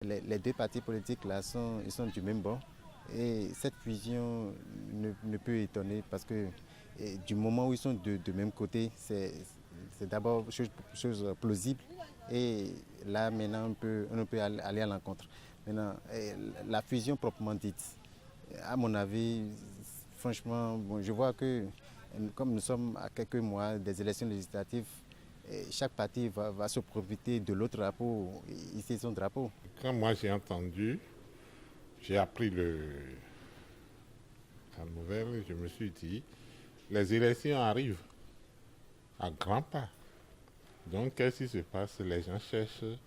Les deux partis politiques là ils sont du même bord et cette fusion ne peut étonner parce que du moment où ils sont de même côté, c'est d'abord chose plausible et là maintenant on peut aller à l'encontre. Maintenant, la fusion proprement dite, à mon avis, franchement, bon, je vois que comme nous sommes à quelques mois des élections législatives, chaque parti va se profiter de l'autre drapeau, ici son drapeau. Quand moi j'ai entendu, j'ai appris la nouvelle, je me suis dit, les élections arrivent à grands pas. Donc qu'est-ce qui se passe? Les gens cherchent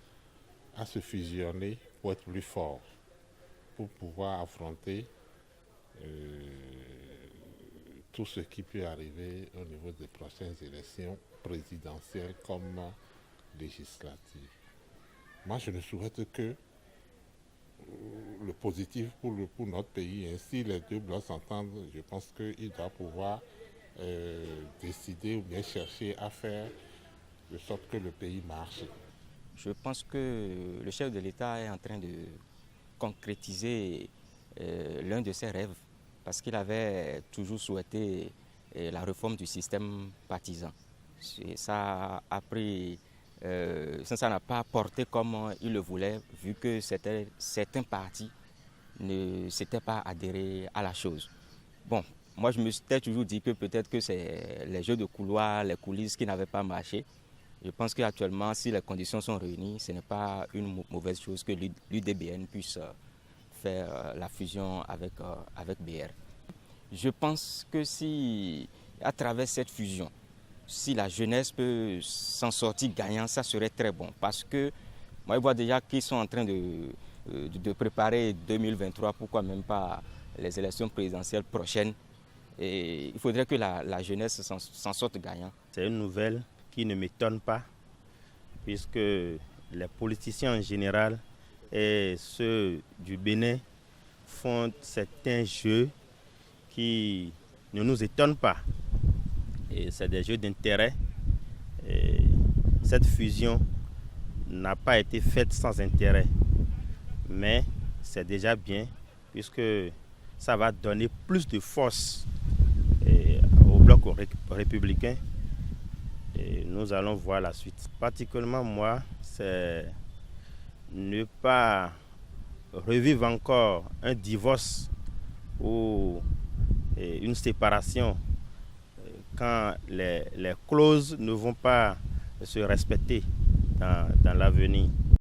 à se fusionner pour être plus forts, pour pouvoir affronter tout ce qui peut arriver au niveau des prochaines élections présidentielles comme législatives. Moi, je ne souhaite que le positif pour notre pays. Ainsi, les deux blocs s'entendent. Je pense qu'ils doivent pouvoir décider ou bien chercher à faire de sorte que le pays marche. Je pense que le chef de l'État est en train de concrétiser l'un de ses rêves parce qu'il avait toujours souhaité la réforme du système partisan. Et ça a pris, ça n'a pas porté comme il le voulait, vu que certains partis ne s'étaient pas adhérés à la chose. Bon, moi je me suis toujours dit que peut-être que c'est les jeux de couloir, les coulisses qui n'avaient pas marché. Je pense qu'actuellement, si les conditions sont réunies, ce n'est pas une mauvaise chose que l'UDBN puisse faire la fusion avec BR. Je pense que si, à travers cette fusion, si la jeunesse peut s'en sortir gagnant, ça serait très bon. Parce que moi, je vois déjà qu'ils sont en train de préparer 2023, pourquoi même pas les élections présidentielles prochaines. Et il faudrait que la jeunesse s'en sorte gagnant. C'est une nouvelle qui ne m'étonne pas, puisque les politiciens en général et ceux du Bénin font certains jeux qui ne nous étonnent pas. Et c'est des jeux d'intérêt. Et cette fusion n'a pas été faite sans intérêt. Mais c'est déjà bien, puisque ça va donner plus de force au bloc républicain. Et nous allons voir la suite. Particulièrement moi, c'est ne pas revivre encore un divorce ou une séparation quand les clauses ne vont pas se respecter dans l'avenir.